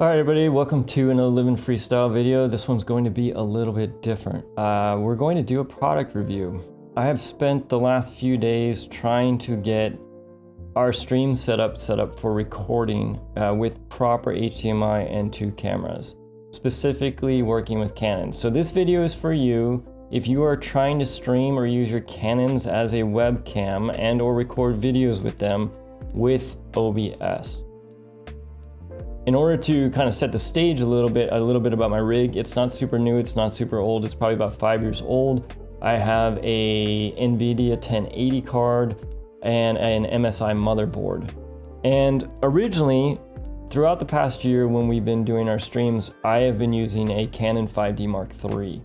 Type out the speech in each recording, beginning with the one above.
All right, everybody, welcome to another Living Freestyle video. This one's going to be a little bit different. We're going to do a product review. I have spent the last few days trying to get our stream set up for recording with proper HDMI and 2 cameras, specifically working with Canon. So this video is for you if you are trying to stream or use your Canons as a webcam and or record videos with them with OBS. In order to kind of set the stage a little bit about my rig, it's not super new, it's not super old, it's probably about 5 years old. I have a NVIDIA 1080 card and an MSI motherboard. And originally, throughout the past year when we've been doing our streams, I have been using a Canon 5D Mark III.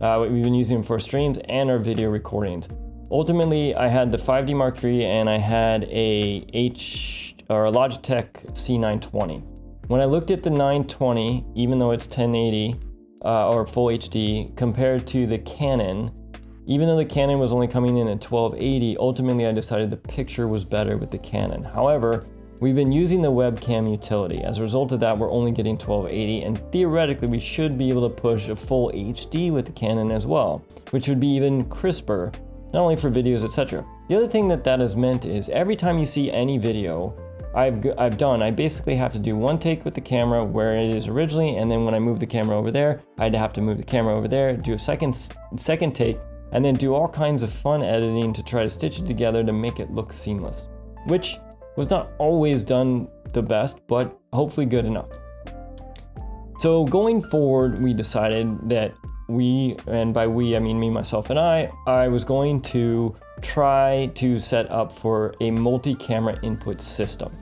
We've been using them for streams and our video recordings. Ultimately, I had the 5D Mark III and I had a Logitech C920. When I looked at the 920, even though it's 1080 or full HD, compared to the Canon, even though the Canon was only coming in at 1280, ultimately I decided the picture was better with the Canon. However, we've been using the webcam utility. As a result of that, we're only getting 1280, and theoretically we should be able to push a full HD with the Canon as well, which would be even crisper, not only for videos, etc. The other thing that has meant is every time you see any video I've done, I basically have to do one take with the camera where it is originally, and then when I move the camera over there, I'd have to move the camera over there, do a second take, and then do all kinds of fun editing to try to stitch it together to make it look seamless, which was not always done the best, but hopefully good enough. So going forward, we decided that and by we, I mean me, myself, and I was going to try to set up for a multi-camera input system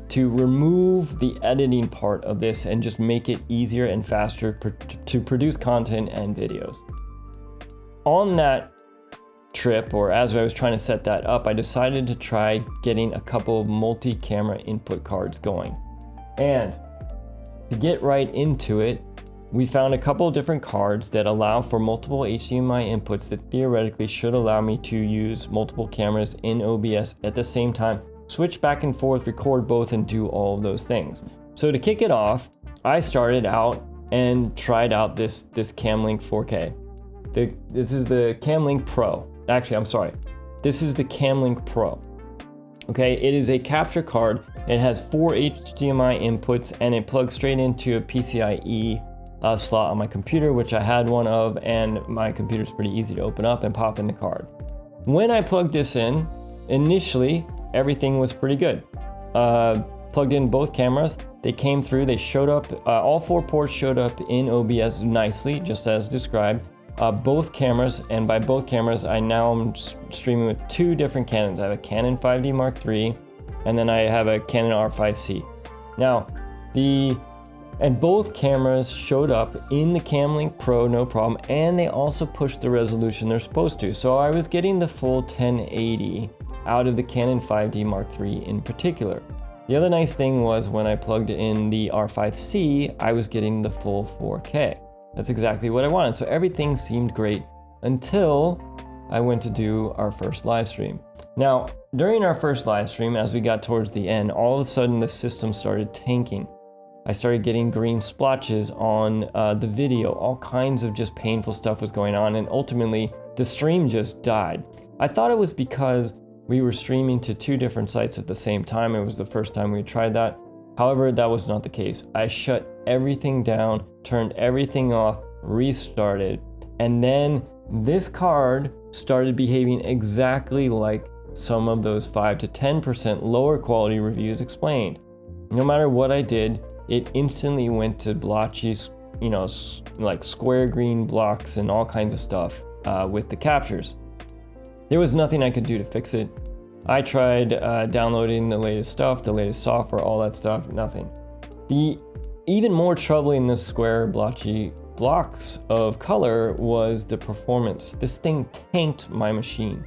to remove the editing part of this and just make it easier and faster to produce content and videos. On that trip, or as I was trying to set that up, I decided to try getting a couple of multi-camera input cards going. And to get right into it, we found a couple of different cards that allow for multiple HDMI inputs that theoretically should allow me to use multiple cameras in OBS at the same time, switch back and forth, record both, and do all of those things. So to kick it off, I started out and tried out this CamLink 4K. This is the CamLink Pro. Actually, I'm sorry. This is the CamLink Pro. Okay, it is a capture card. It has 4 HDMI inputs and it plugs straight into a PCIe slot on my computer, which I had one of, and my computer's pretty easy to open up and pop in the card. When I plugged this in, initially everything was pretty good. Plugged in both cameras, they came through, they showed up, all 4 ports showed up in OBS nicely, just as described. Both cameras, and by both cameras, I now am streaming with 2 different Canons. I have a Canon 5D Mark III, and then I have a Canon R5C. Now, and both cameras showed up in the CamLink Pro, no problem, and they also pushed the resolution they're supposed to. So I was getting the full 1080 out of the Canon 5D Mark III in particular. The other nice thing was when I plugged in the R5C, I was getting the full 4K. That's exactly what I wanted. So everything seemed great until I went to do our first live stream. Now, during our first live stream, as we got towards the end, all of a sudden the system started tanking. I started getting green splotches on the video. All kinds of just painful stuff was going on, and ultimately the stream just died. I thought it was because we were streaming to 2 different sites at the same time. It was the first time we had tried that. However, that was not the case. I shut everything down, turned everything off, restarted, and then this card started behaving exactly like some of those 5 to 10% lower quality reviews explained. No matter what I did, it instantly went to blotchy, like square green blocks and all kinds of stuff with the captures. There was nothing I could do to fix it. I tried downloading the latest stuff, the latest software, all that stuff, nothing. The even more troubling this square blotchy blocks of color was the performance. This thing tanked my machine.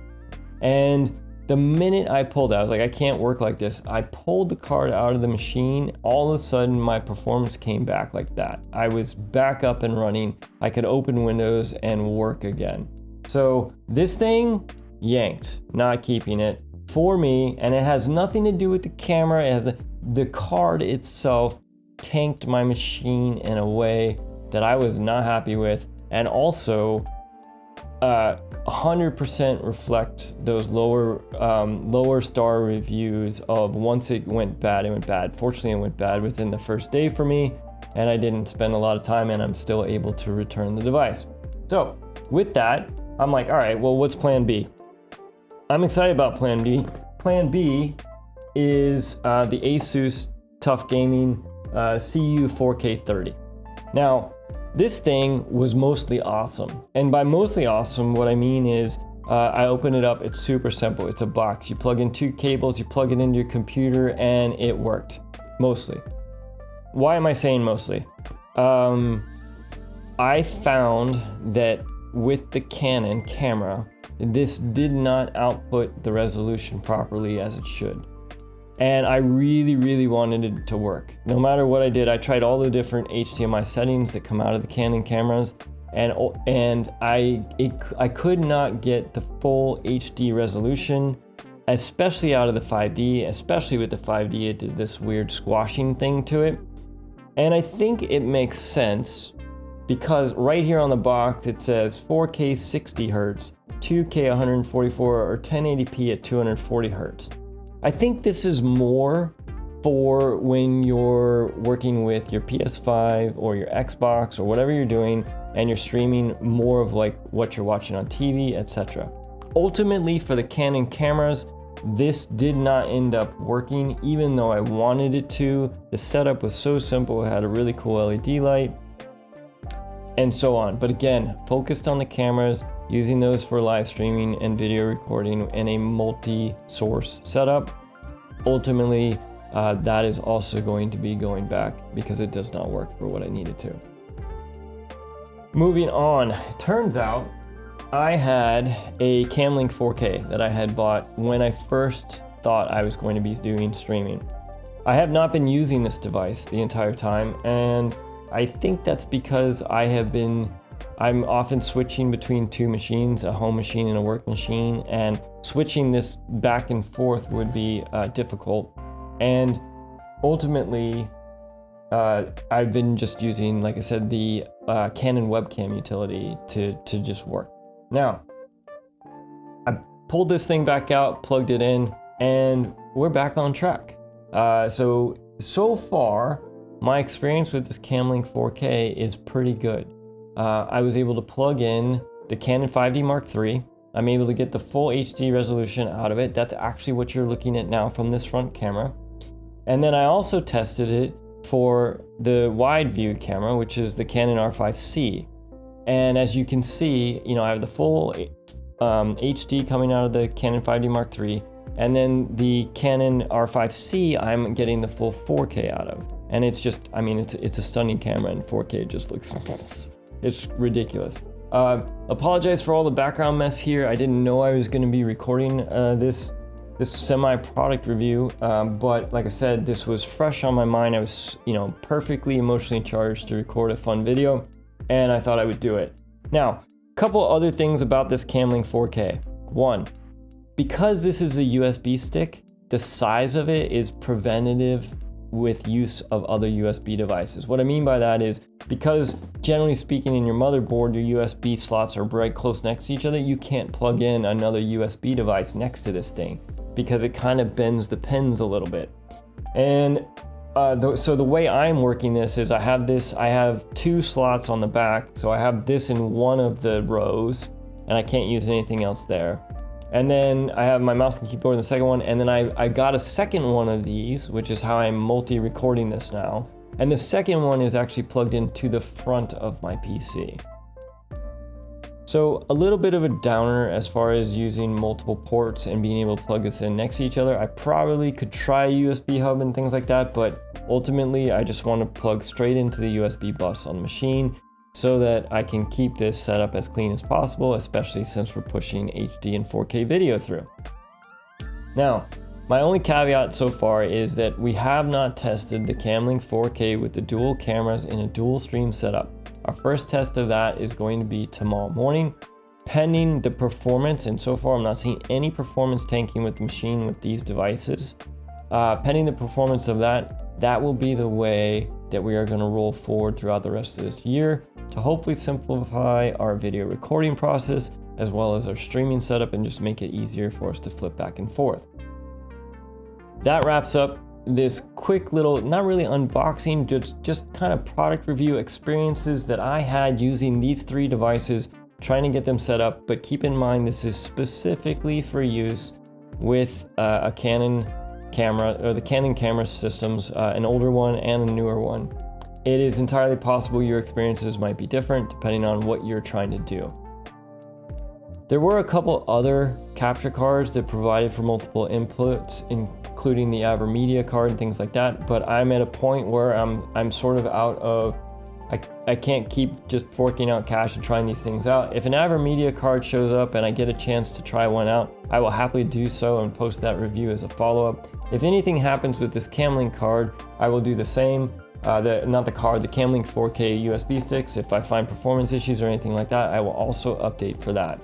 And the minute I pulled it, I was like, I can't work like this. I pulled the card out of the machine. All of a sudden, my performance came back like that. I was back up and running. I could open Windows and work again. So this thing yanked, not keeping it for me. And it has nothing to do with the camera. It has the card itself tanked my machine in a way that I was not happy with, and also 100% reflects those lower star reviews of once it went bad, it went bad. Fortunately, it went bad within the first day for me, and I didn't spend a lot of time, and I'm still able to return the device. So with that, I'm like, all right, well, what's plan B? I'm excited about plan B. Plan B is the Asus Tough Gaming CU 4K30. Now, this thing was mostly awesome. And by mostly awesome, what I mean is I open it up, it's super simple. It's a box. You plug in 2 cables, you plug it into your computer, and it worked, mostly. Why am I saying mostly? I found that with the Canon camera, this did not output the resolution properly as it should. And I really wanted it to work. No matter what I did, I tried all the different HDMI settings that come out of the Canon cameras, and I could not get the full HD resolution, especially out of the 5D, especially with the 5D, it did this weird squashing thing to it. And I think it makes sense because right here on the box, it says 4K 60 Hertz, 2K 144, or 1080p at 240 Hertz. I think this is more for when you're working with your PS5 or your Xbox or whatever you're doing and you're streaming more of like what you're watching on TV, etc. Ultimately, for the Canon cameras, this did not end up working even though I wanted it to. The setup was so simple. It had a really cool LED light and so on. But again, focused on the cameras, using those for live streaming and video recording in a multi-source setup. Ultimately, that is also going to be going back because it does not work for what I needed to. Moving on, it turns out I had a CamLink 4K that I had bought when I first thought I was going to be doing streaming. I have not been using this device the entire time, and I think that's because I'm often switching between 2 machines, a home machine and a work machine, and switching this back and forth would be difficult. And ultimately, I've been just using, like I said, the Canon webcam utility to just work. Now, I pulled this thing back out, plugged it in, and we're back on track. So far, my experience with this CamLink 4K is pretty good. I was able to plug in the Canon 5D Mark III. I'm able to get the full HD resolution out of it. That's actually what you're looking at now from this front camera. And then I also tested it for the wide view camera, which is the Canon R5C. And as you can see, I have the full HD coming out of the Canon 5D Mark III. And then the Canon R5C, I'm getting the full 4K out of. And it's just, it's a stunning camera, and 4K just looks it's ridiculous. Apologize for all the background mess here. I didn't know I was going to be recording this semi-product review, but like I said, this was fresh on my mind. I was, perfectly emotionally charged to record a fun video, and I thought I would do it. Now, a couple other things about this CamLink 4K. One, because this is a USB stick, the size of it is preventative with use of other USB devices. What I mean by that is because generally speaking in your motherboard, your USB slots are right close next to each other, you can't plug in another USB device next to this thing because it kind of bends the pins a little bit. And so the way I'm working this is I have 2 slots on the back. So I have this in one of the rows and I can't use anything else there. And then I have my mouse and keyboard in the second one, and then I got a second one of these, which is how I'm multi-recording this now. And the second one is actually plugged into the front of my PC. So a little bit of a downer as far as using multiple ports and being able to plug this in next to each other. I probably could try a USB hub and things like that, but ultimately I just want to plug straight into the USB bus on the machine, so that I can keep this set up as clean as possible, especially since we're pushing HD and 4K video through. Now, my only caveat so far is that we have not tested the CamLink 4K with the dual cameras in a dual stream setup. Our first test of that is going to be tomorrow morning, pending the performance, and so far I'm not seeing any performance tanking with the machine with these devices. Pending the performance of that will be the way that we are going to roll forward throughout the rest of this year to hopefully simplify our video recording process as well as our streaming setup and just make it easier for us to flip back and forth. That wraps up this quick little, not really unboxing, just kind of product review experiences that I had using these 3 devices, trying to get them set up. But keep in mind, this is specifically for use with a Canon camera, or the Canon camera systems, an older one and a newer one. It is entirely possible your experiences might be different depending on what you're trying to do. There were a couple other capture cards that provided for multiple inputs, including the AverMedia card and things like that, but I'm at a point where I'm sort of out of, I can't keep just forking out cash and trying these things out. If an AverMedia card shows up and I get a chance to try one out, I will happily do so and post that review as a follow-up. If anything happens with this CamLink card, I will do the same. The CamLink 4K USB sticks. If I find performance issues or anything like that, I will also update for that.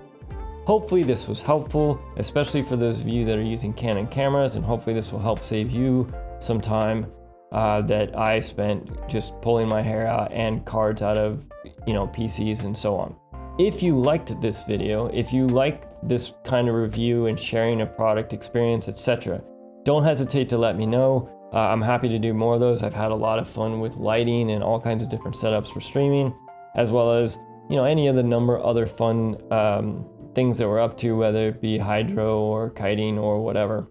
Hopefully this was helpful, especially for those of you that are using Canon cameras, and hopefully this will help save you some time that I spent just pulling my hair out and cards out of, PCs and so on. If you liked this video, if you like this kind of review and sharing a product experience, etc., don't hesitate to let me know. I'm happy to do more of those. I've had a lot of fun with lighting and all kinds of different setups for streaming, as well as, any of the other fun things that we're up to, whether it be hydro or kiting or whatever.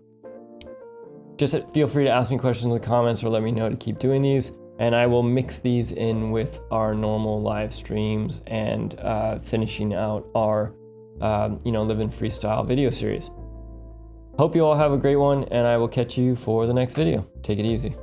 Just feel free to ask me questions in the comments or let me know to keep doing these, and I will mix these in with our normal live streams and finishing out our Living Freestyle video series. Hope you all have a great one, and I will catch you for the next video. Take it easy.